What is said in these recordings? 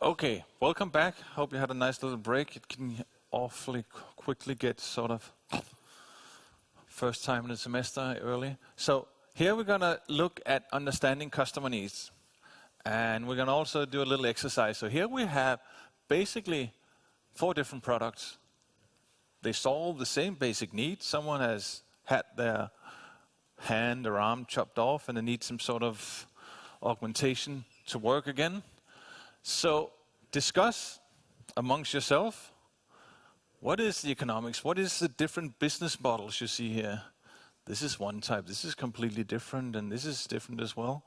Okay, welcome back. Hope you had a nice little break. It can awfully quickly get sort of first time in the semester early. So here we're going to look at understanding customer needs. And we're going to also do a little exercise. So here we have basically 4 different products. They solve the same basic need. Someone has had their hand or arm chopped off and they need some sort of augmentation to work again. So discuss amongst yourself, what is the economics? What is the different business models you see here? This is one type, this is completely different, and this is different as well.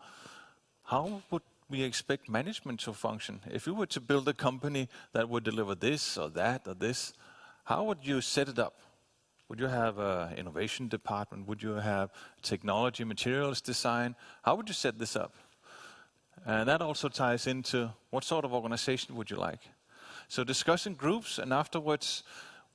How would we expect management to function? If you were to build a company that would deliver this or that or this, how would you set it up? Would you have an innovation department? Would you have technology, materials design? How would you set this up? And that also ties into what sort of organization would you like. So discuss in groups, and afterwards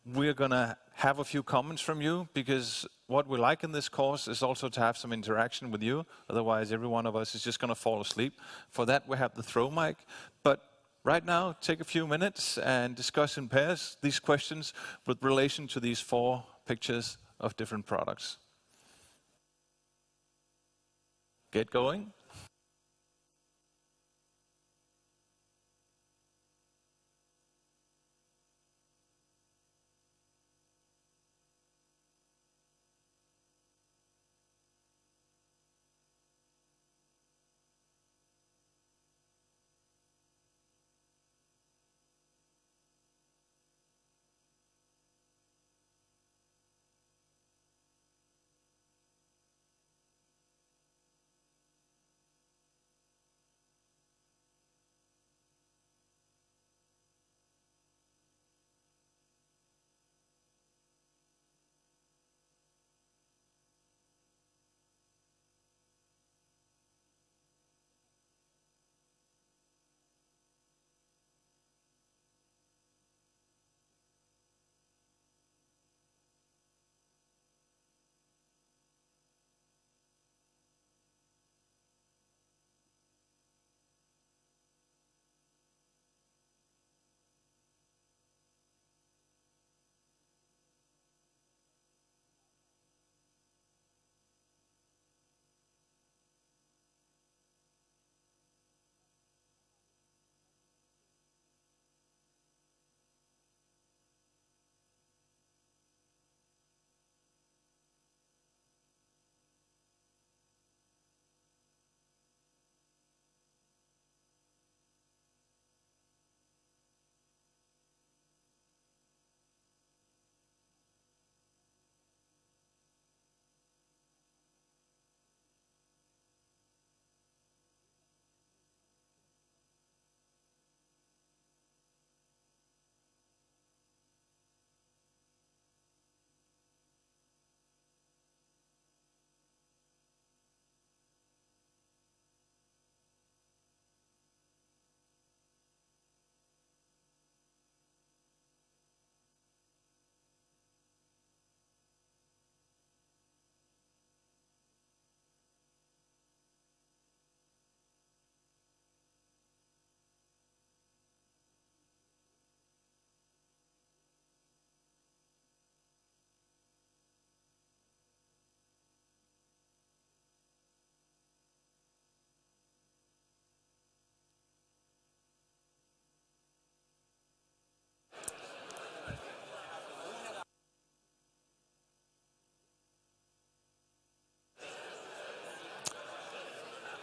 we're going to have a few comments from you, because what we like in this course is also to have some interaction with you. Otherwise, every one of us is just going to fall asleep. For that, we have the throw mic. But right now, take a few minutes and discuss in pairs these questions with relation to these 4 pictures of different products. Get going.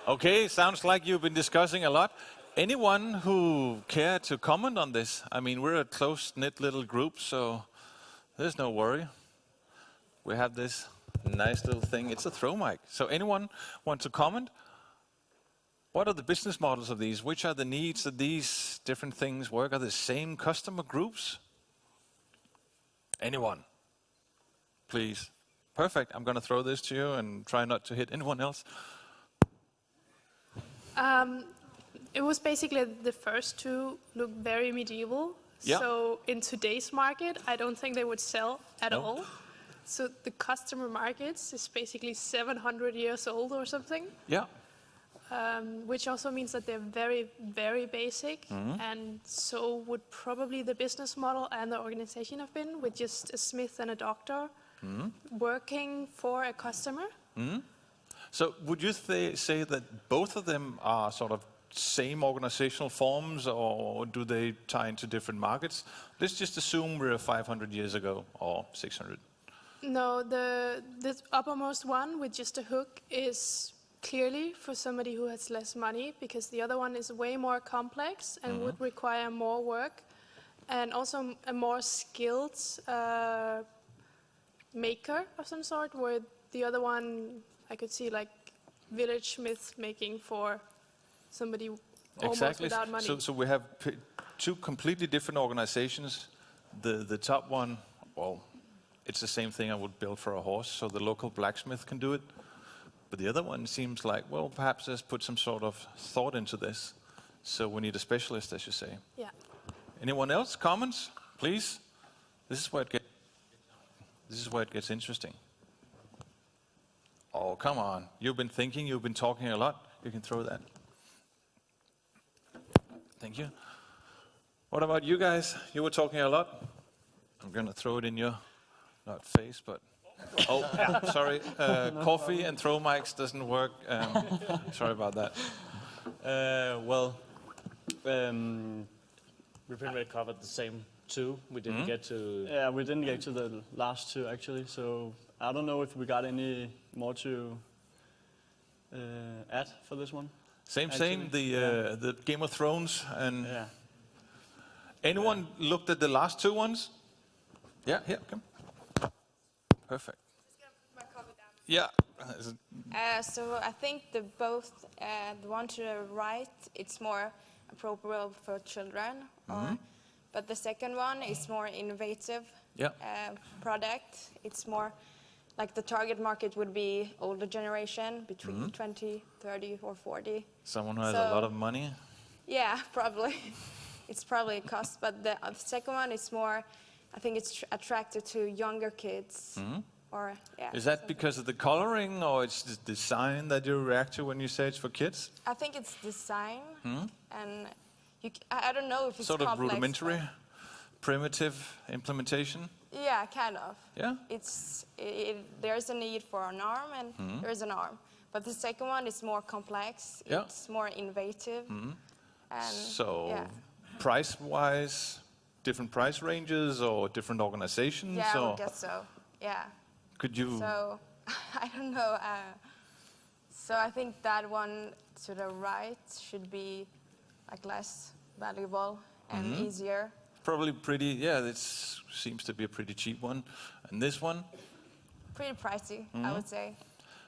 Okay, sounds like you've been discussing a lot. Anyone who care to comment on this? I mean, we're a close-knit little group, so there's no worry. We have this nice little thing. It's a throw mic. So anyone want to comment? What are the business models of these? Which are the needs that these different things work? Are the same customer groups? Anyone? Please. Perfect. I'm going to throw this to you and try not to hit anyone else. It was basically the first 2 look very medieval. Yeah. So in today's market, I don't think they would sell at all. So the customer markets is basically 700 years old or something. Yeah. which also means that they're very, very basic, and so would probably the business model and the organization have been, with just a smith and a doctor working for a customer. So would you say that both of them are sort of same organizational forms, or do they tie into different markets? Let's just assume we're 500 years ago or 600. No, the uppermost one with just a hook is clearly for somebody who has less money, because the other one is way more complex and would require more work, and also a more skilled maker of some sort, where the other one I could see like village smith making for somebody almost without money. So we have two completely different organizations. The top one, well, it's the same thing I would build for a horse, so the local blacksmith can do it. But the other one seems like, well, perhaps let's put some sort of thought into this. So we need a specialist, as you say. Yeah. Anyone else? Comments, please? This is where it gets interesting. Oh, come on. You've been thinking, you've been talking a lot. You can throw that. Thank you. What about you guys? You were talking a lot. I'm going to throw it in your, not face, but... Oh, yeah, sorry. Coffee and throw mics doesn't work. Sorry about that. We pretty much covered the same two. We didn't get to... Yeah, we didn't get to the last two, actually. So I don't know if we got any more to add for this one. Same. The Game of Thrones and... Yeah. Anyone looked at the last two ones? Yeah, here, come. Perfect. Yeah. So I think the one to the right, it's more appropriate for children, but the second one is more innovative product. It's more like the target market would be older generation, between 20, 30 or 40. Someone who has a lot of money? Yeah, probably. It's probably a cost, but the second one is more, I think it's attractive to younger kids. Or, yeah, is that because of the coloring, or it's the design that you react to when you say it's for kids? I think it's design, and I don't know if it's sort of complex, rudimentary, primitive implementation? Yeah, kind of. Yeah? There's a need for an arm, and there's an arm. But the second one is more complex, it's more innovative. And, so, price-wise, different price ranges or different organizations? Yeah, I would guess so, yeah. Could you... So, I don't know. So I think that one to the right should be like less valuable and easier. Probably pretty, this seems to be a pretty cheap one. And this one? Pretty pricey, I would say.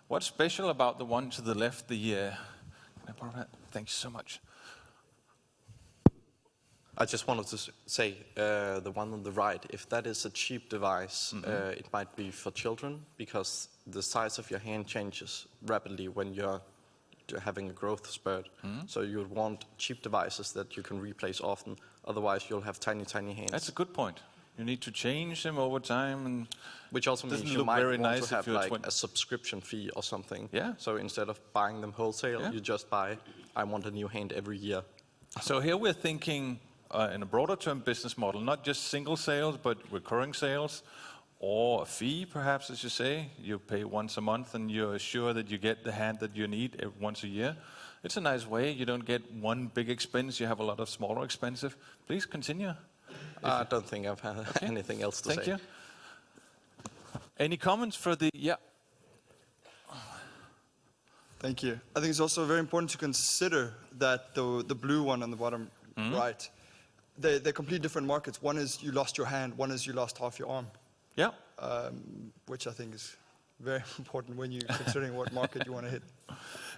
What's special about the one to the left, can I borrow that? Thank you so much. I just wanted to say, the one on the right, if that is a cheap device, it might be for children, because the size of your hand changes rapidly when you're having a growth spurt. So you would want cheap devices that you can replace often, otherwise you'll have tiny, tiny hands. That's a good point. You need to change them over time, and which also means you might want to have like a subscription fee or something. Yeah. So instead of buying them wholesale, you just buy, I want a new hand every year. So here we're thinking in a broader term business model, not just single sales, but recurring sales, or a fee, perhaps, as you say. You pay once a month and you're sure that you get the hand that you need once a year. It's a nice way. You don't get one big expense. You have a lot of smaller expenses. Please continue. I don't think I've had anything else to say. Thank you. Any comments for the... Yeah. Thank you. I think it's also very important to consider that the blue one on the bottom right, they're completely different markets. One is you lost your hand, one is you lost half your arm. Yeah. Which I think is very important when you're considering what market you want to hit.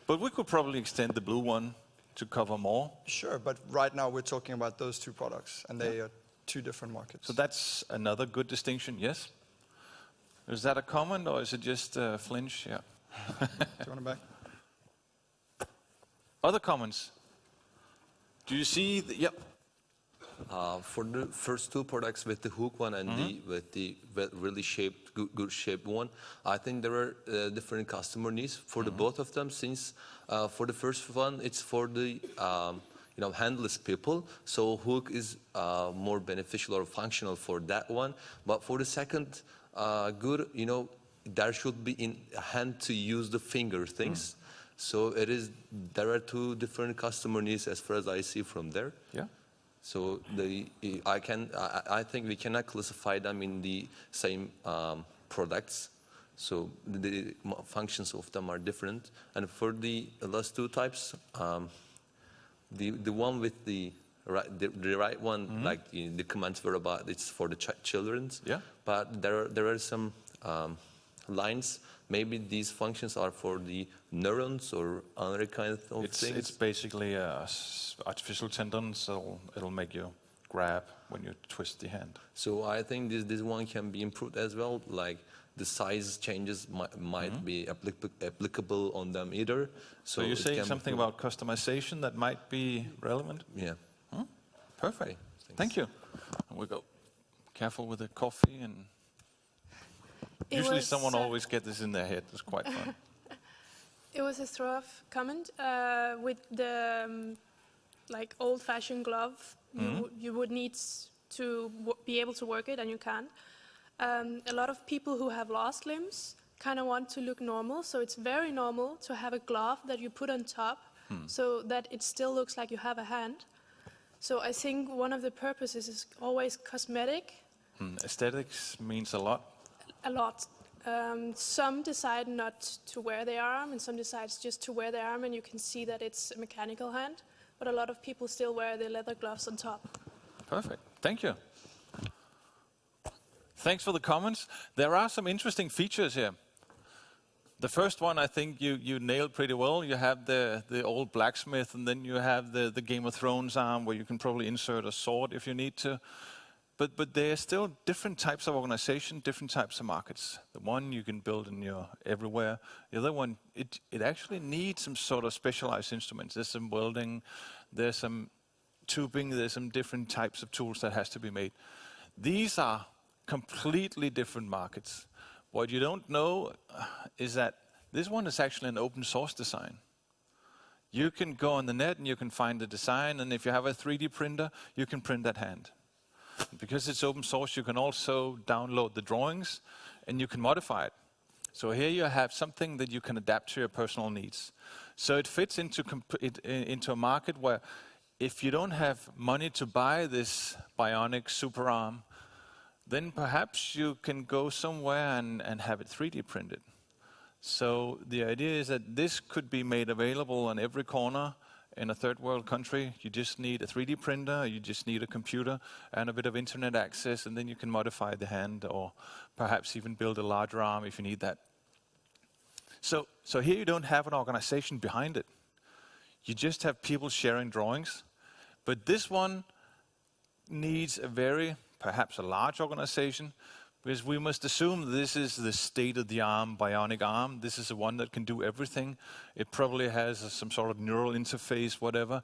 But we could probably extend the blue one to cover more. Sure, but right now we're talking about those two products, and they are two different markets. So that's another good distinction, yes? Is that a comment, or is it just a flinch? Yeah. Do you want it back? Other comments? Do you see? Yep. For the first two products with the hook one and with the really shaped, good shaped one, I think there are different customer needs for the both of them. Since for the first one, it's for the handless people, so hook is more beneficial or functional for that one. But for the second, good, there should be in hand to use the finger things. So there are two different customer needs as far as I see from there. Yeah. So I think we cannot classify them in the same products. So the functions of them are different. And for the last two types, the one with the right one, like the comments were about, it's for the children's. Yeah. But there are some lines. Maybe these functions are for the neurons or other kind of things. It's basically artificial tendons, so it'll make you grab when you twist the hand. So I think this one can be improved as well. Like the size changes might be applicable on them either. So you're saying something about customization that might be relevant? Yeah. Perfect. Okay, Thank you. And we go. Careful with the coffee and. Usually someone always gets this in their head. It's quite fun. It was a throw-off comment with the old-fashioned glove. You would need to be able to work it, and you can't. A lot of people who have lost limbs kind of want to look normal, so it's very normal to have a glove that you put on top so that it still looks like you have a hand. So I think one of the purposes is always cosmetic. Aesthetics means a lot. A lot. Some decide not to wear their arm, and some decide just to wear their arm, and you can see that it's a mechanical hand. But a lot of people still wear the leather gloves on top. Perfect. Thank you. Thanks for the comments. There are some interesting features here. The first one, I think you nailed pretty well. You have the old blacksmith, and then you have the Game of Thrones arm, where you can probably insert a sword if you need to. But there are still different types of organization, different types of markets. The one you can build in your everywhere. The other one, it actually needs some sort of specialized instruments. There's some welding, there's some tubing, there's some different types of tools that has to be made. These are completely different markets. What you don't know is that this one is actually an open source design. You can go on the net and you can find the design, and if you have a 3D printer, you can print that hand. Because it's open source, you can also download the drawings and you can modify it. So here you have something that you can adapt to your personal needs. So it fits into a market where if you don't have money to buy this bionic super arm, then perhaps you can go somewhere and have it 3D printed. So the idea is that this could be made available on every corner in a third world country. You just need a 3D printer, you just need a computer and a bit of internet access, and then you can modify the hand or perhaps even build a larger arm if you need that. So here you don't have an organization behind it. You just have people sharing drawings. But this one needs perhaps a large organization, because we must assume this is the state-of-the-art bionic arm. This is the one that can do everything. It probably has some sort of neural interface, whatever.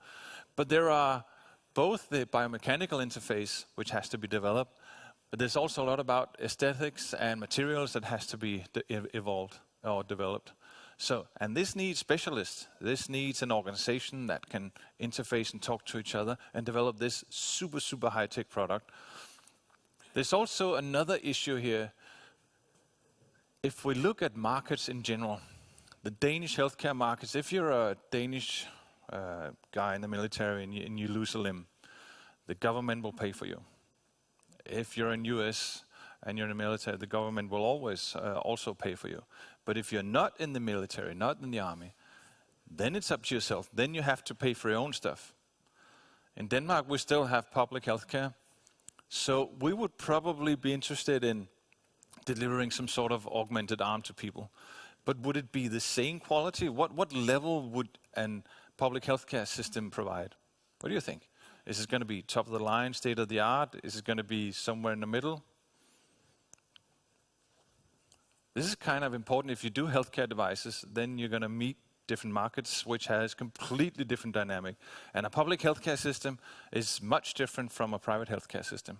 But there are both the biomechanical interface, which has to be developed, but there's also a lot about aesthetics and materials that has to be evolved or developed. And this needs specialists. This needs an organization that can interface and talk to each other and develop this super, super high-tech product. There's also another issue here. If we look at markets in general, the Danish healthcare markets, if you're a Danish guy in the military and you lose a limb, the government will pay for you. If you're in US and you're in the military, the government will always also pay for you. But if you're not in the military, not in the army, then it's up to yourself. Then you have to pay for your own stuff. In Denmark, we still have public healthcare. So we would probably be interested in delivering some sort of augmented arm to people. But would it be the same quality? What level would a public healthcare system provide? What do you think? Is it going to be top of the line, state of the art? Is it going to be somewhere in the middle? This is kind of important. If you do healthcare devices, then you're going to meet different markets, which has completely different dynamic. And a public healthcare system is much different from a private healthcare system.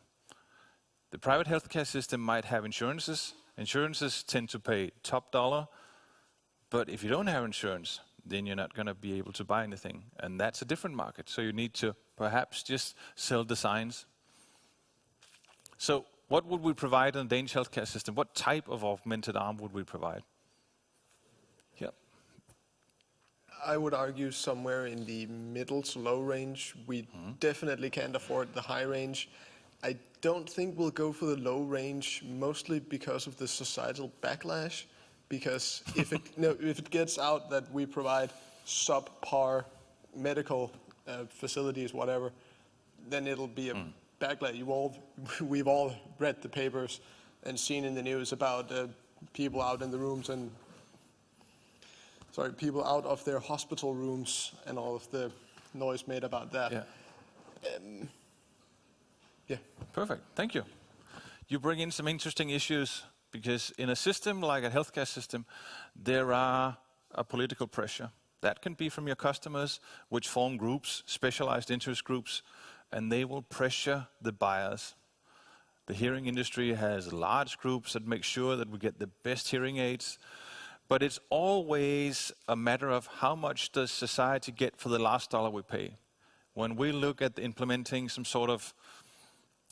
The private healthcare system might have insurances. Insurances tend to pay top dollar, but if you don't have insurance, then you're not going to be able to buy anything. And that's a different market. So you need to perhaps just sell designs. So what would we provide in the Danish healthcare system? What type of augmented arm would we provide? Yeah. I would argue somewhere in the middle to low range. We definitely can't afford the high range. I don't think we'll go for the low range, mostly because of the societal backlash. Because if it gets out that we provide subpar medical facilities, whatever, then it'll be a backlash. We've all read the papers and seen in the news about people out in the rooms and people out of their hospital rooms and all of the noise made about that. Yeah. Yeah. Perfect. Thank you. You bring in some interesting issues because in a system like a healthcare system, there are a political pressure. That can be from your customers, which form groups, specialized interest groups, and they will pressure the buyers. The hearing industry has large groups that make sure that we get the best hearing aids, but it's always a matter of how much does society get for the last dollar we pay. When we look at implementing some sort of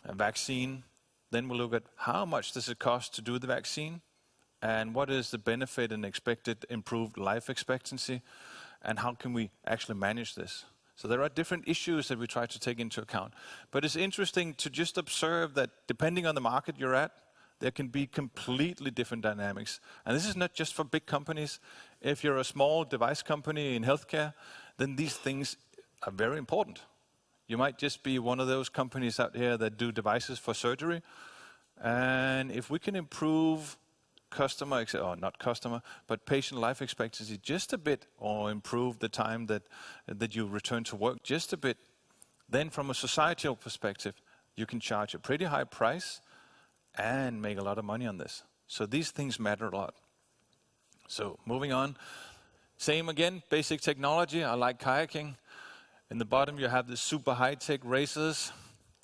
a vaccine, then we'll look at how much does it cost to do the vaccine, and what is the benefit and expected improved life expectancy, and how can we actually manage this. So there are different issues that we try to take into account. But it's interesting to just observe that depending on the market you're at, there can be completely different dynamics. And this is not just for big companies. If you're a small device company in healthcare, then these things are very important. You might just be one of those companies out here that do devices for surgery. And if we can improve patient life expectancy just a bit, or improve the time that you return to work just a bit, then from a societal perspective, you can charge a pretty high price and make a lot of money on this. So these things matter a lot. So moving on, same again, basic technology. I like kayaking. In the bottom, you have the super high-tech racers,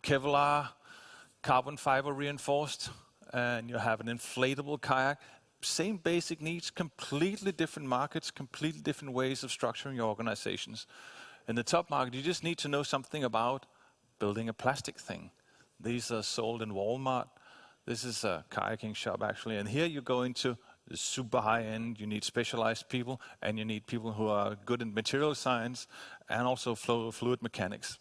Kevlar, carbon fiber reinforced, and you have an inflatable kayak. Same basic needs, completely different markets, completely different ways of structuring your organizations. In the top market, you just need to know something about building a plastic thing. These are sold in Walmart. This is a kayaking shop, actually. And here you go into the super high-end. You need specialized people, and you need people who are good in material science and also fluid mechanics.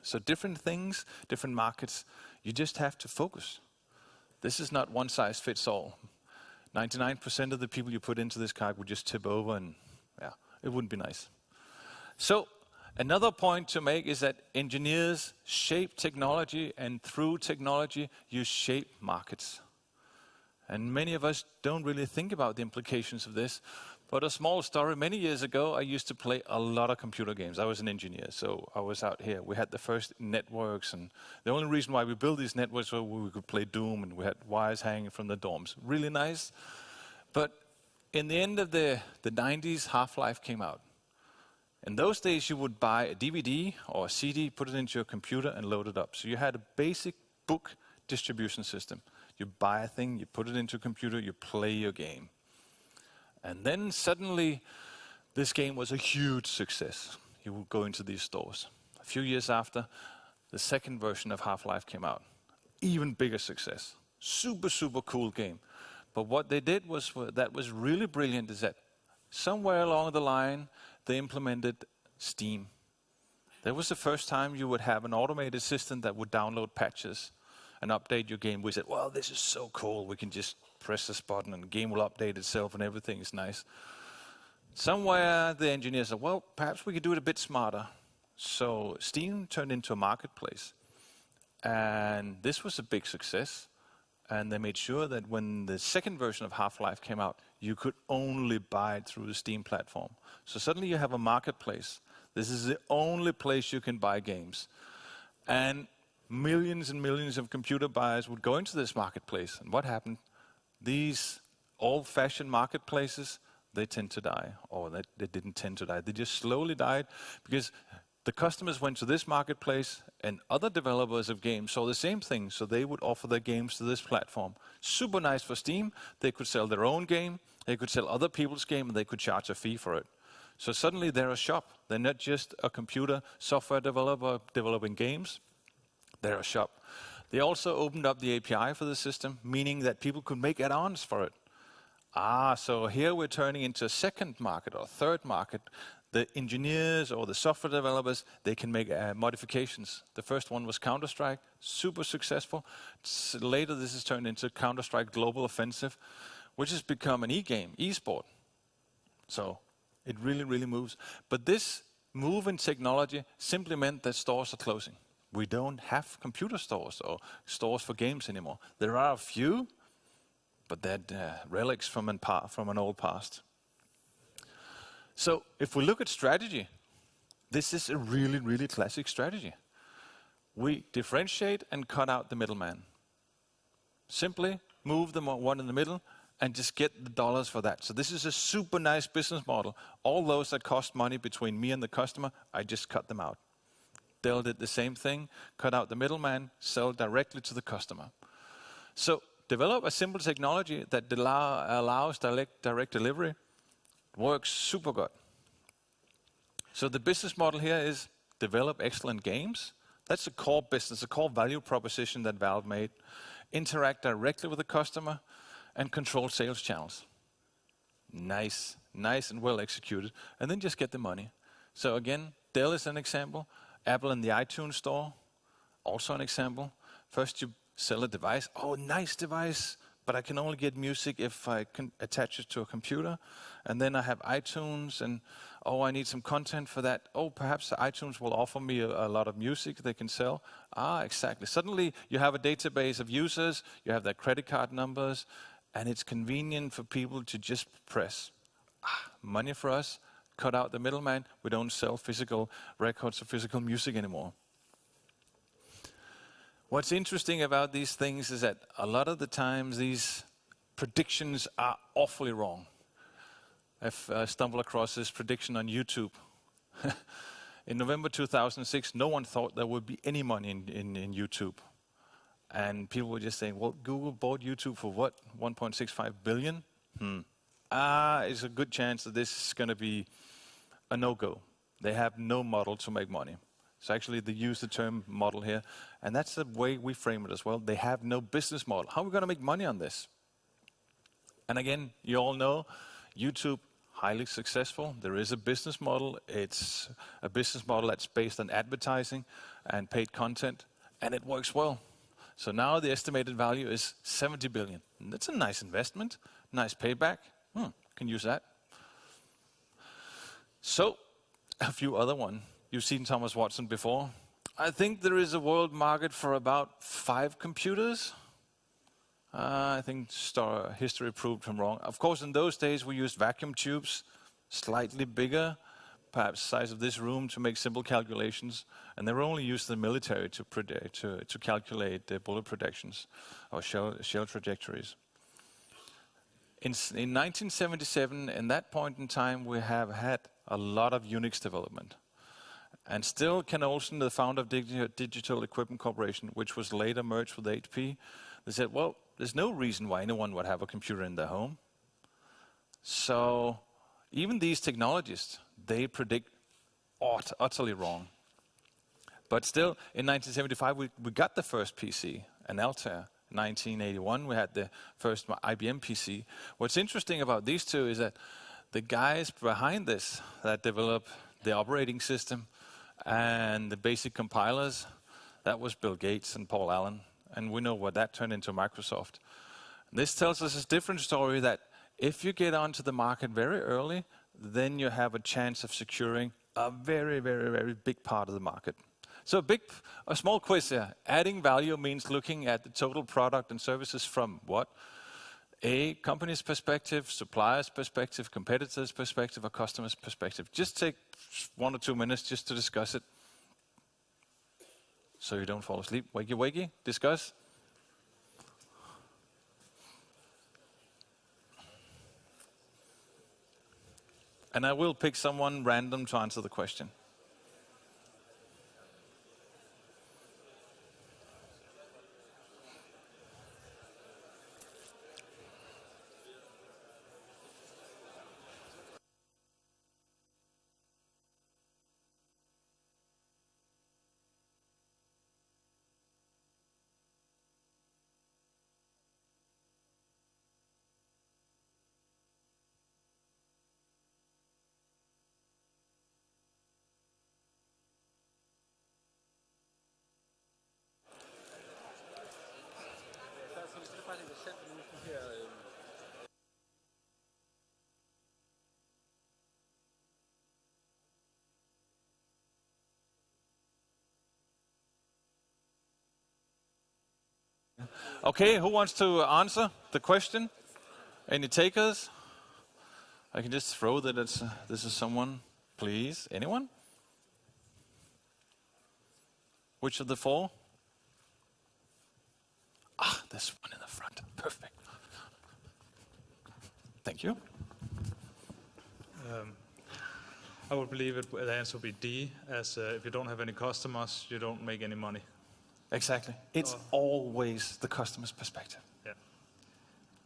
So different things, different markets. You just have to focus. This is not one size fits all. 99% of the people you put into this kayak would just tip over, and it wouldn't be nice. So another point to make is that engineers shape technology, and through technology, you shape markets. And many of us don't really think about the implications of this. But a small story, many years ago, I used to play a lot of computer games. I was an engineer, so I was out here. We had the first networks, and the only reason why we built these networks was we could play Doom, and we had wires hanging from the dorms. Really nice. But in the end of the 90s, Half-Life came out. In those days, you would buy a DVD or a CD, put it into your computer, and load it up. So you had a basic book distribution system. You buy a thing, you put it into a computer, you play your game. And then suddenly, this game was a huge success. You would go into these stores. A few years after, the second version of Half-Life came out. Even bigger success. Super, super cool game. But what they did that was really brilliant is that somewhere along the line, they implemented Steam. That was the first time you would have an automated system that would download patches and update your game. We said, well, this is so cool. We can just press this button and the game will update itself and everything is nice. Somewhere the engineers said, well, perhaps we could do it a bit smarter. So Steam turned into a marketplace. And this was a big success. And they made sure that when the second version of Half-Life came out, you could only buy it through the Steam platform. So suddenly you have a marketplace. This is the only place you can buy games. And millions and millions of computer buyers would go into this marketplace. And what happened? These old-fashioned marketplaces, they tend to die, or they didn't tend to die. They just slowly died because the customers went to this marketplace and other developers of games saw the same thing, so they would offer their games to this platform. Super nice for Steam. They could sell their own game, they could sell other people's game, and they could charge a fee for it. So suddenly they're a shop. They're not just a computer software developer developing games. They're a shop. They also opened up the API for the system, meaning that people could make add-ons for it. So here we're turning into a second market or third market. The engineers or the software developers, they can make modifications. The first one was Counter-Strike, super successful. Later this is turned into Counter-Strike Global Offensive, which has become an e-game, e-sport. So it really, really moves. But this move in technology simply meant that stores are closing. We don't have computer stores or stores for games anymore. There are a few, but they're relics from an old past. So if we look at strategy, this is a really, really classic strategy. We differentiate and cut out the middleman. Simply move the one in the middle and just get the dollars for that. So this is a super nice business model. All those that cost money between me and the customer, I just cut them out. Dell did the same thing, cut out the middleman, sell directly to the customer. So develop a simple technology that allows direct delivery. Works super good. So the business model here is develop excellent games. That's a core business, a core value proposition that Valve made. Interact directly with the customer and control sales channels. Nice and well executed. And then just get the money. So again, Dell is an example. Apple in the iTunes store, also an example. First you sell a device. Oh, nice device. But I can only get music if I can attach it to a computer. And then I have iTunes, and I need some content for that. Perhaps iTunes will offer me a lot of music they can sell. Exactly. Suddenly you have a database of users, you have their credit card numbers, and it's convenient for people to just press. Money for us, cut out the middleman. We don't sell physical records or physical music anymore. What's interesting about these things is that a lot of the times these predictions are awfully wrong. I've stumbled across this prediction on YouTube. In November 2006, no one thought there would be any money in YouTube. And people were just saying, well, Google bought YouTube for what? 1.65 billion? It's a good chance that this is going to be a no-go. They have no model to make money. So actually they use the term model here, and that's the way we frame it as well. They have no business model. How are we going to make money on this? And again, you all know YouTube, highly successful. There is a business model. It's a business model that's based on advertising and paid content, and it works well. So now the estimated value is 70 billion. And that's a nice investment, nice payback. Can use that. So a few other ones. You've seen Thomas Watson before. I think there is a world market for about 5 computers. I think history proved him wrong. Of course, in those days we used vacuum tubes, slightly bigger, perhaps the size of this room, to make simple calculations. And they were only used in the military to calculate bullet predictions or shell trajectories. In 1977, in that point in time, we have had a lot of Unix development. And still, Ken Olsen, the founder of Digital Equipment Corporation, which was later merged with HP, they said, well, there's no reason why anyone would have a computer in their home. So even these technologists, they predict utterly wrong. But still, in 1975, we got the first PC, an Altair. 1981, we had the first IBM PC. What's interesting about these two is that the guys behind this that developed the operating system and the basic compilers, that was Bill Gates and Paul Allen. And we know what that turned into Microsoft. This tells us a different story, that if you get onto the market very early, then you have a chance of securing a very, very, very big part of the market. So a small quiz here. Adding value means looking at the total product and services from what? A company's perspective, supplier's perspective, competitor's perspective, or customer's perspective. Just take 1 or 2 minutes just to discuss it, so you don't fall asleep. Wakey, wakey, discuss. And I will pick someone random to answer the question. Okay, who wants to answer the question? Any takers? I can just throw that this is someone. Please, anyone? Which of the four? Ah, there's one in the front. Perfect. Thank you. I would believe the answer would be D, as if you don't have any customers, you don't make any money. Exactly. It's always the customer's perspective. Yeah.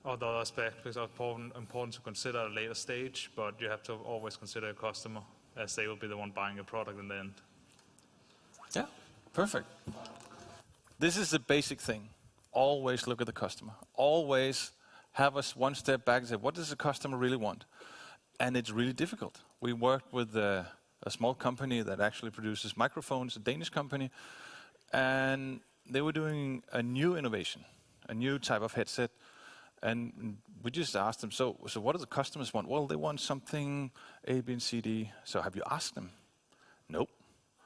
Other aspects is important to consider at a later stage, but you have to always consider a customer, as they will be the one buying your product in the end. Yeah, perfect. This is the basic thing. Always look at the customer. Always have us one step back and say, what does the customer really want? And it's really difficult. We worked with a small company that actually produces microphones, a Danish company, and they were doing a new innovation, a new type of headset. And we just asked them, so what do the customers want? Well, they want something A, B, and C, D. So have you asked them? Nope.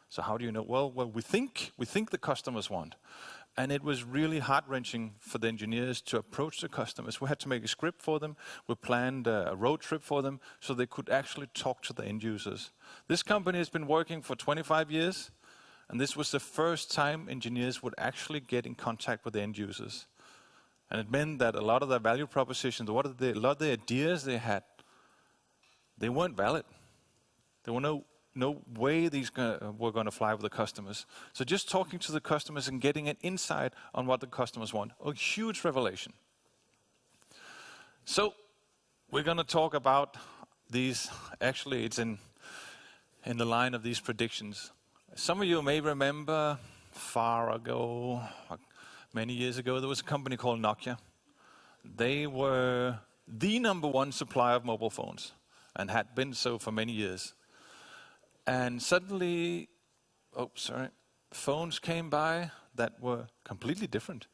So how do you know? Well, we think the customers want. And it was really heart-wrenching for the engineers to approach the customers. We had to make a script for them. We planned a road trip for them so they could actually talk to the end users. This company has been working for 25 years, and this was the first time engineers would actually get in contact with the end users. And it meant that a lot of their value propositions, a lot of the ideas they had, they weren't valid. There were no way these were going to fly with the customers. So just talking to the customers and getting an insight on what the customers want, a huge revelation. So we're going to talk about these. Actually, it's in the line of these predictions. Some of you may remember far ago, many years ago, there was a company called Nokia. They were the #1 supplier of mobile phones and had been so for many years. And suddenly, phones came by that were completely different.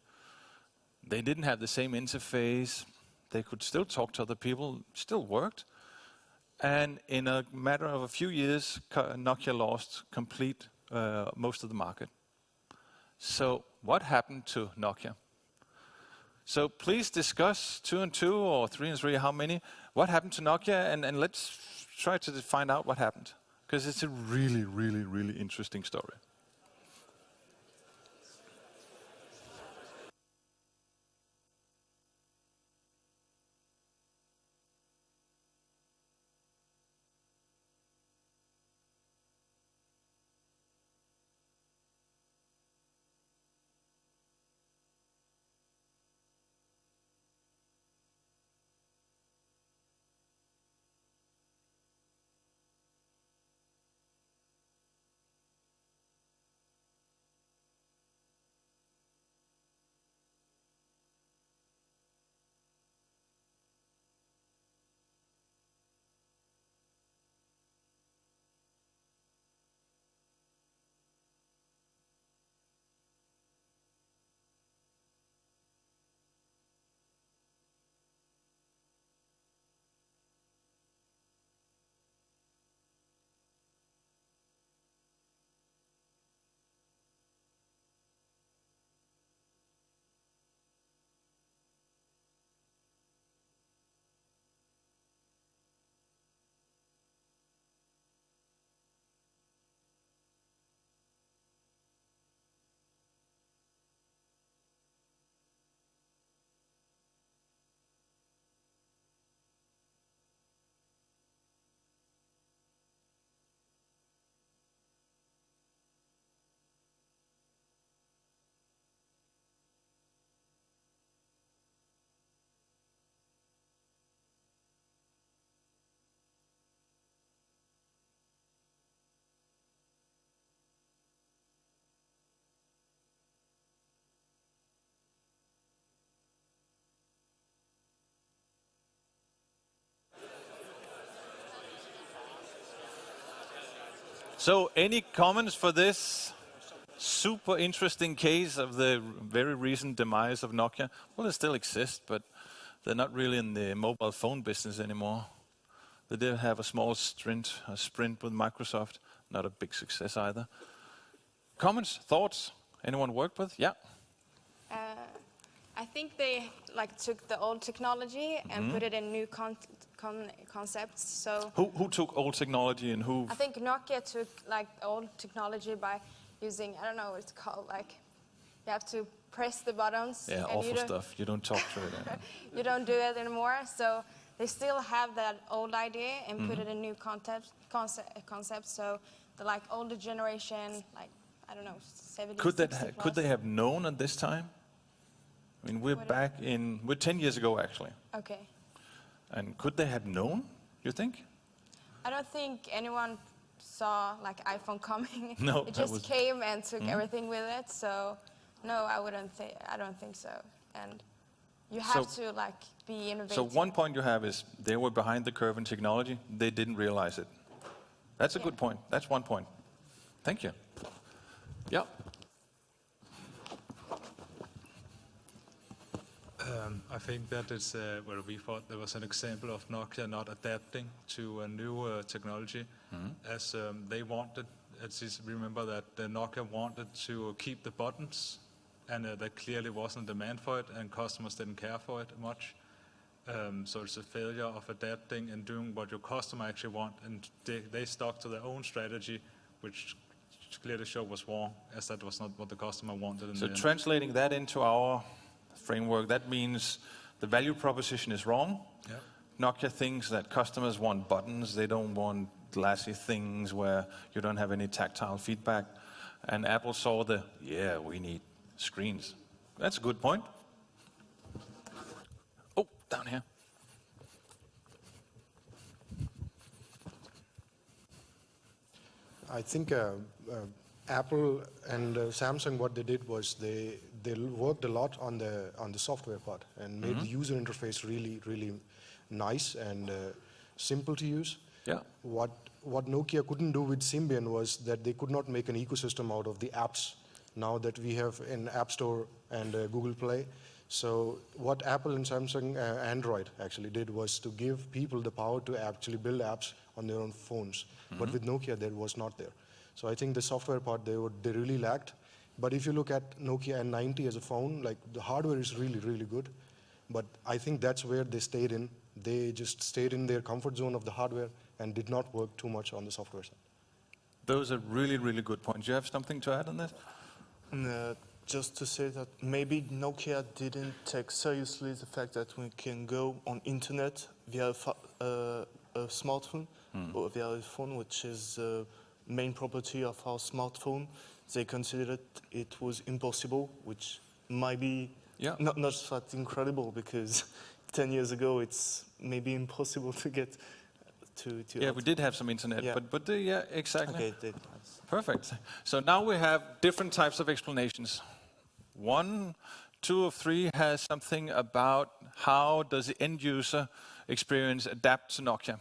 They didn't have the same interface. They could still talk to other people, still worked. And in a matter of a few years, Nokia lost most of the market. So what happened to Nokia? So please discuss 2 and 2 or 3 and 3, how many? What happened to Nokia? And let's try to find out what happened. Because it's a really, really, really interesting story. So, any comments for this super interesting case of the very recent demise of Nokia? Well, they still exist, but they're not really in the mobile phone business anymore. They did have a small sprint with Microsoft. Not a big success either. Comments, thoughts? Anyone worked with? Yeah. I think they took the old technology and put it in new concepts. So Who took old technology and who? I think Nokia took old technology by using, I don't know what it's called, you have to press the buttons. Yeah, and awful stuff. You don't talk to it. You don't do it anymore. So they still have that old idea and put it in new concept. So the older generation, I don't know, 70s, 60 Could they have known at this time? I mean, we're 10 years ago actually. Okay. And could they have known, you think? I don't think anyone saw iPhone coming. No, it just came and took everything with it. So no, I don't think so. And you have to be innovative. So one point you have is they were behind the curve in technology. They didn't realize it. That's a good point. That's one point. Thank you. Yeah. I think that is where we thought there was an example of Nokia not adapting to a new technology, as they wanted. Remember that Nokia wanted to keep the buttons, and there clearly wasn't demand for it, and customers didn't care for it much. So it's a failure of adapting and doing what your customer actually want, and they stuck to their own strategy, which clearly showed was wrong, as that was not what the customer wanted. So translating that into our framework, that means the value proposition is wrong. Yeah. Nokia thinks that customers want buttons, they don't want glassy things where you don't have any tactile feedback. And Apple saw we need screens. That's a good point. Oh, down here. I think Apple and Samsung, what they did was they worked a lot on the software part and made the user interface really nice and simple to use. Yeah. What Nokia couldn't do with Symbian was that they could not make an ecosystem out of the apps. Now that we have an App Store and Google Play, so what Apple and Samsung Android actually did was to give people the power to actually build apps on their own phones. But with Nokia, that was not there. So I think the software part they really lacked. But if you look at Nokia N90 as a phone, the hardware is really good. But I think that's where they stayed in. They just stayed in their comfort zone of the hardware and did not work too much on the software side. Those are really good points. Do you have something to add on this? Just to say that maybe Nokia didn't take seriously the fact that we can go on internet via a smartphone or via a phone, which is the main property of our smartphone. They considered it was impossible, which might be not that incredible, because 10 years ago it's maybe impossible to get to yeah, we did have some internet, but yeah, exactly. Okay, it did. Perfect. So now we have different types of explanations. 1, 2 of 3 has something about how does the end user experience adapt to Nokia.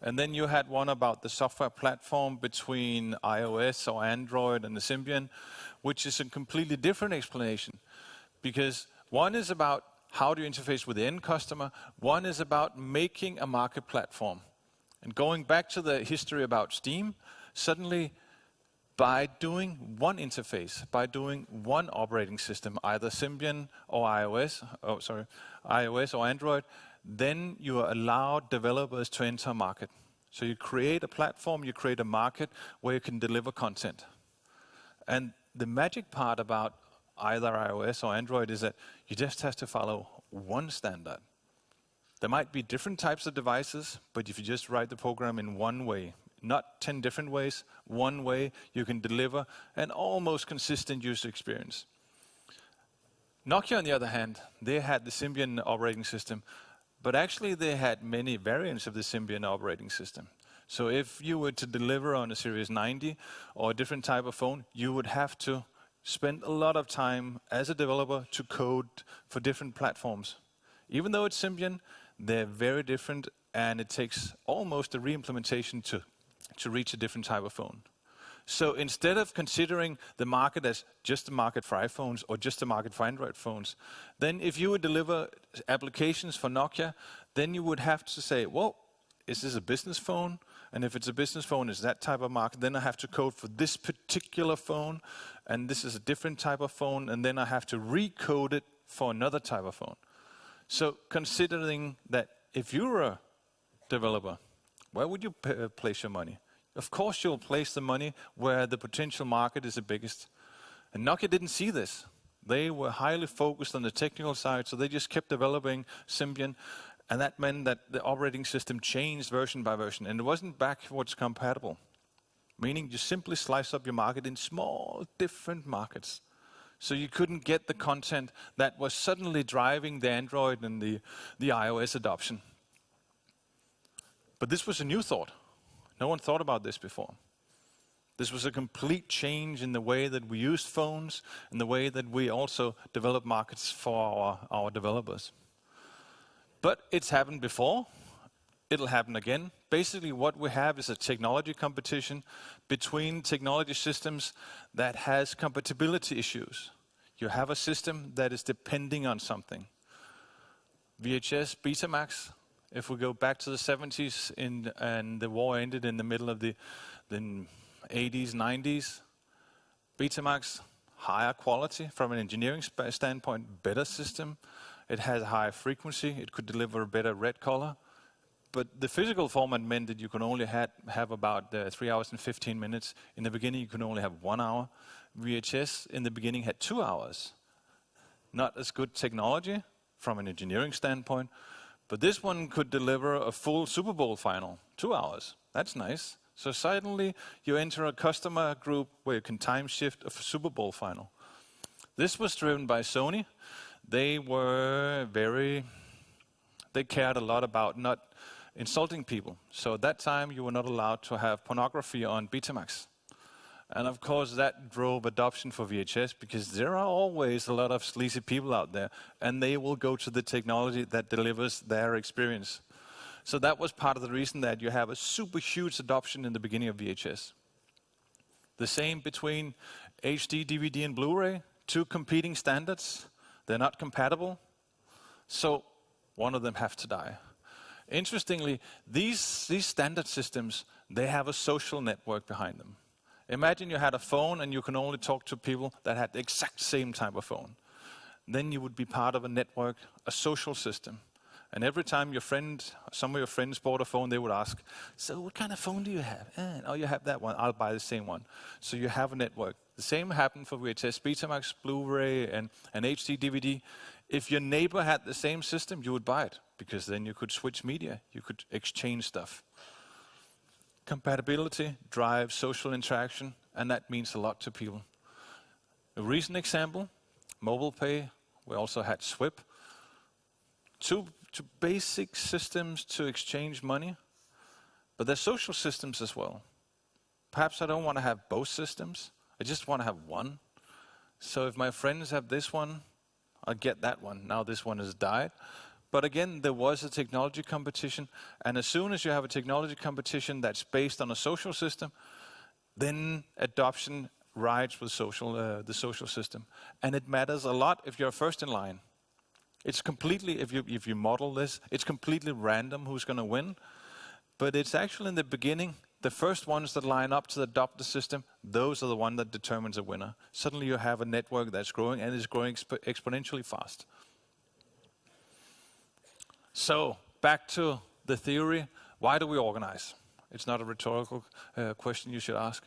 And then you had one about the software platform between iOS or Android and the Symbian, which is a completely different explanation. Because one is about how do you interface with the end customer, one is about making a market platform. And going back to the history about Steam, suddenly by doing one interface, by doing one operating system, either Symbian or iOS or Android, then you allow developers to enter a market. So you create a platform, you create a market where you can deliver content. And the magic part about either iOS or Android is that you just have to follow one standard. There might be different types of devices, but if you just write the program in one way, not 10 different ways, one way, you can deliver an almost consistent user experience. Nokia, on the other hand, they had the Symbian operating system, but actually they had many variants of the Symbian operating system. So if you were to deliver on a Series 90 or a different type of phone, you would have to spend a lot of time as a developer to code for different platforms. Even though it's Symbian, they're very different, and it takes almost a re-implementation to reach a different type of phone. So instead of considering the market as just a market for iPhones or just a market for Android phones, then if you would deliver applications for Nokia, then you would have to say, well, is this a business phone? And if it's a business phone, it's that type of market, then I have to code for this particular phone, and this is a different type of phone, and then I have to recode it for another type of phone. So considering that if you're a developer, where would you place your money? Of course you'll place the money where the potential market is the biggest. And Nokia didn't see this. They were highly focused on the technical side, so they just kept developing Symbian. And that meant that the operating system changed version by version, and it wasn't backwards compatible, meaning you simply slice up your market in small, different markets. So you couldn't get the content that was suddenly driving the Android and the iOS adoption. But this was a new thought. No one thought about this before. This was a complete change in the way that we used phones and the way that we also develop markets for our developers. But it's happened before. It'll happen again. Basically, what we have is a technology competition between technology systems that has compatibility issues. You have a system that is depending on something. VHS, Betamax. If we go back to the 70s and the war ended in the middle of the 80s, 90s, Betamax, higher quality from an engineering standpoint, better system. It had higher frequency. It could deliver a better red color. But the physical format meant that you could only have about 3 hours and 15 minutes. In the beginning, you could only have 1 hour. VHS in the beginning had 2 hours. Not as good technology from an engineering standpoint, but this one could deliver a full Super Bowl final, 2 hours. That's nice. So suddenly you enter a customer group where you can time shift a Super Bowl final. This was driven by Sony. They cared a lot about not insulting people. So at that time you were not allowed to have pornography on Betamax. And of course that drove adoption for VHS because there are always a lot of sleazy people out there and they will go to the technology that delivers their experience. So that was part of the reason that you have a super huge adoption in the beginning of VHS. The same between HD, DVD and Blu-ray, two competing standards. They're not compatible. So one of them have to die. Interestingly, these standard systems, they have a social network behind them. Imagine you had a phone and you can only talk to people that had the exact same type of phone. Then you would be part of a network, a social system. And every time some of your friends bought a phone, they would ask, so what kind of phone do you have? Oh, you have that one. I'll buy the same one. So you have a network. The same happened for VHS, Betamax, Blu-ray, and HD, DVD. If your neighbor had the same system, you would buy it, because then you could switch media. You could exchange stuff. Compatibility drives social interaction, and that means a lot to people. A recent example, mobile pay. We also had SWIP. Two basic systems to exchange money, but they're social systems as well. Perhaps I don't want to have both systems. I just want to have one. So if my friends have this one, I'll get that one. Now this one has died. But again, there was a technology competition, and as soon as you have a technology competition that's based on a social system, then adoption rides with the social system. And it matters a lot if you're first in line. It's completely, if you model this, it's completely random who's going to win. But it's actually in the beginning, the first ones that line up to adopt the system, those are the ones that determines a winner. Suddenly you have a network that's growing and is growing exponentially fast. So back to the theory, why do we organize? It's not a rhetorical question you should ask.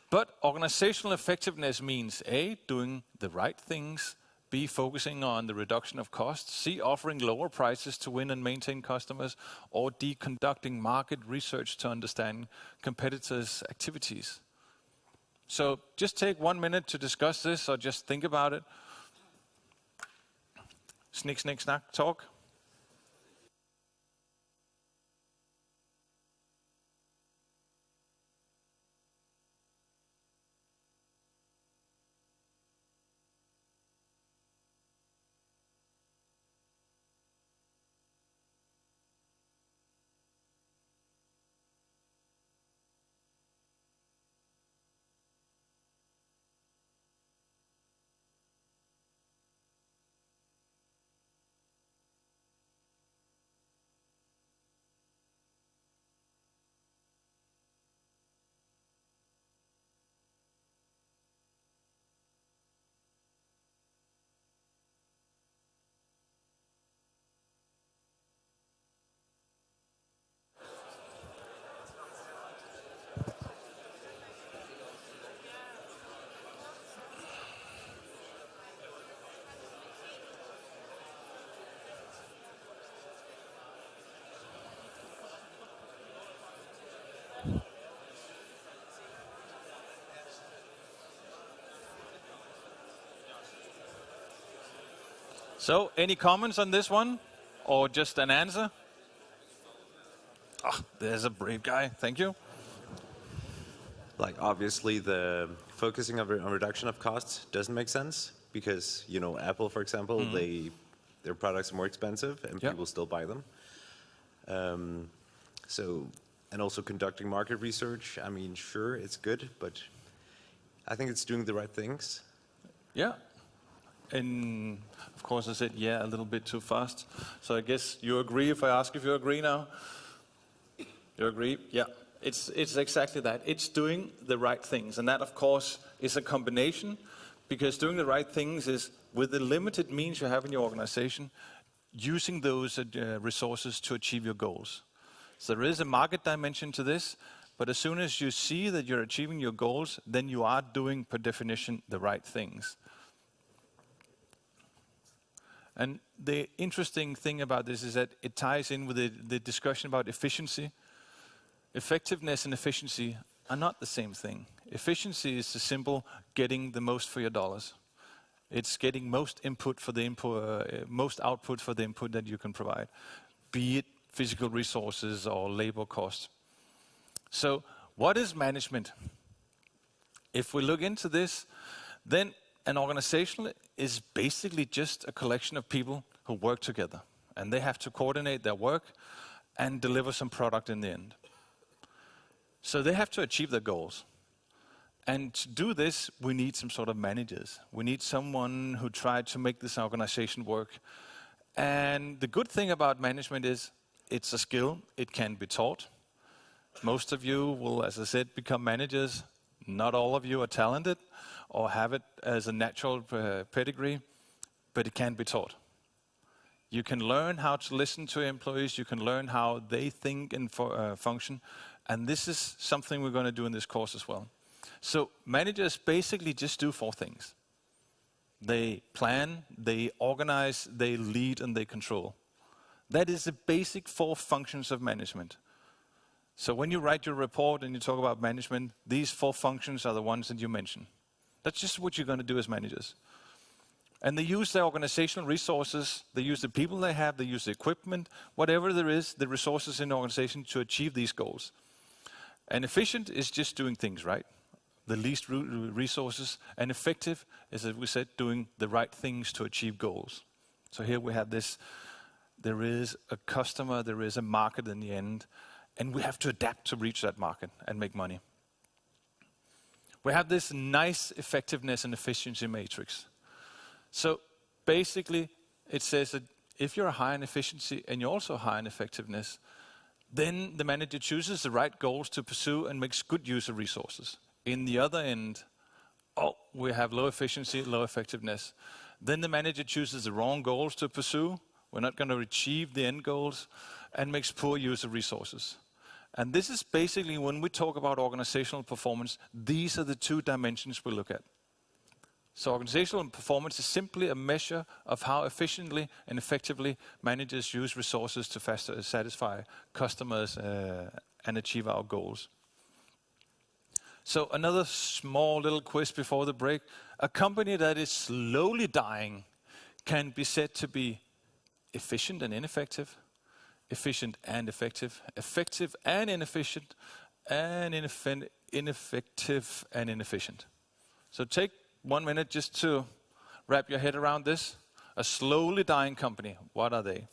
But organizational effectiveness means A, doing the right things, B, focusing on the reduction of costs, C, offering lower prices to win and maintain customers, or D, conducting market research to understand competitors' activities. So just take 1 minute to discuss this or just think about it. Snick, snick, snack, talk. So, any comments on this one? Or just an answer? Ah, there's a brave guy. Thank you. Like, obviously, the focusing on reduction of costs doesn't make sense because, you know, Apple, for example, their products are more expensive and people still buy them. And also conducting market research, I mean, sure, it's good, but I think it's doing the right things. Yeah. And of course I said, yeah, a little bit too fast. So I guess you agree if I ask if you agree now? You agree? Yeah. It's exactly that. It's doing the right things. And that, of course, is a combination, because doing the right things is, with the limited means you have in your organization, using those resources to achieve your goals. So there is a market dimension to this, but as soon as you see that you're achieving your goals, then you are doing, per definition, the right things. And the interesting thing about this is that it ties in with the discussion about efficiency. Effectiveness and efficiency are not the same thing. Efficiency is the simple getting the most for your dollars. It's getting most input for the input, most output for the input that you can provide, be it physical resources or labor cost. So what is management? If we look into this, then an organization is basically just a collection of people who work together, and they have to coordinate their work and deliver some product in the end. So they have to achieve their goals. And to do this, we need some sort of managers. We need someone who tried to make this organization work. And the good thing about management is it's a skill. It can be taught. Most of you will, as I said, become managers. Not all of you are talented or have it as a natural pedigree, but it can be taught. You can learn how to listen to employees. You can learn how they think and function. And this is something we're going to do in this course as well. So managers basically just do 4 things. They plan, they organize, they lead, and they control. That is the basic 4 functions of management. So when you write your report and you talk about management, these 4 functions are the ones that you mention. That's just what you're going to do as managers. And they use their organizational resources, they use the people they have, they use the equipment, whatever there is, the resources in the organization to achieve these goals. And efficient is just doing things right, the least resources. And effective is, as we said, doing the right things to achieve goals. So here we have this, there is a customer, there is a market in the end, and we have to adapt to reach that market and make money. We have this nice effectiveness and efficiency matrix. So basically, it says that if you're high in efficiency and you're also high in effectiveness, then the manager chooses the right goals to pursue and makes good use of resources. In the other end, we have low efficiency, low effectiveness. Then the manager chooses the wrong goals to pursue. We're not going to achieve the end goals and makes poor use of resources. And this is basically, when we talk about organizational performance, these are the 2 dimensions we look at. So organizational performance is simply a measure of how efficiently and effectively managers use resources to satisfy customers and achieve our goals. So another small little quiz before the break. A company that is slowly dying can be said to be efficient and ineffective, efficient and effective, effective and inefficient, and ineffective and inefficient. So take 1 minute just to wrap your head around this. A slowly dying company, what are they?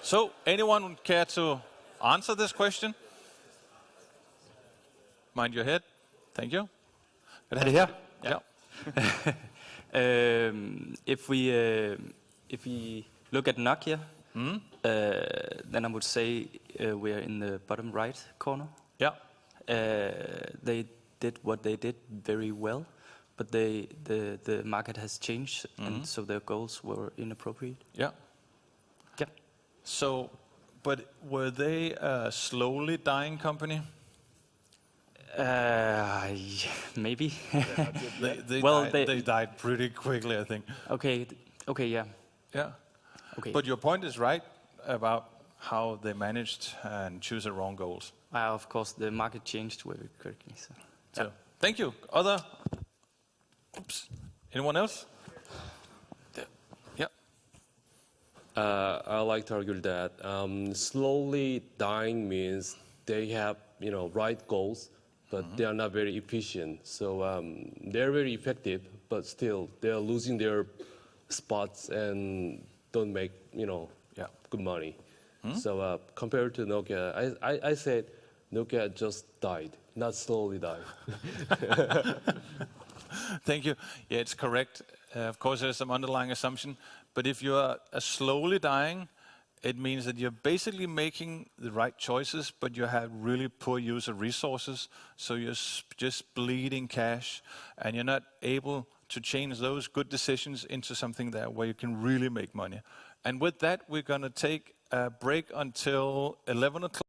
So, anyone would care to answer this question? Mind your head. Thank you. Er det her? Yeah. If we look at Nokia, then I would say we're in the bottom right corner. Yeah. They did what they did very well, but the market has changed, and so their goals were inappropriate. Yeah. Yeah. So, but were they a slowly dying company? Maybe. They died pretty quickly, I think. Okay, yeah. Yeah. Okay. But your point is right about how they managed and choose the wrong goals. Of course, the market changed very quickly. So, thank you. Other? Oops. Anyone else? Yeah. I like to argue that slowly dying means they have, right goals, but they are not very efficient. So they're very effective, but still they're losing their spots and don't make, good money. So compared to Nokia, I said Nokia just died, not slowly died. Thank you. Yeah, it's correct. Of course, there's some underlying assumption, but if you are slowly dying, it means that you're basically making the right choices, but you have really poor use of resources, so you're just bleeding cash, and you're not able to change those good decisions into something there where you can really make money. And with that, we're going to take a break until 11 o'clock.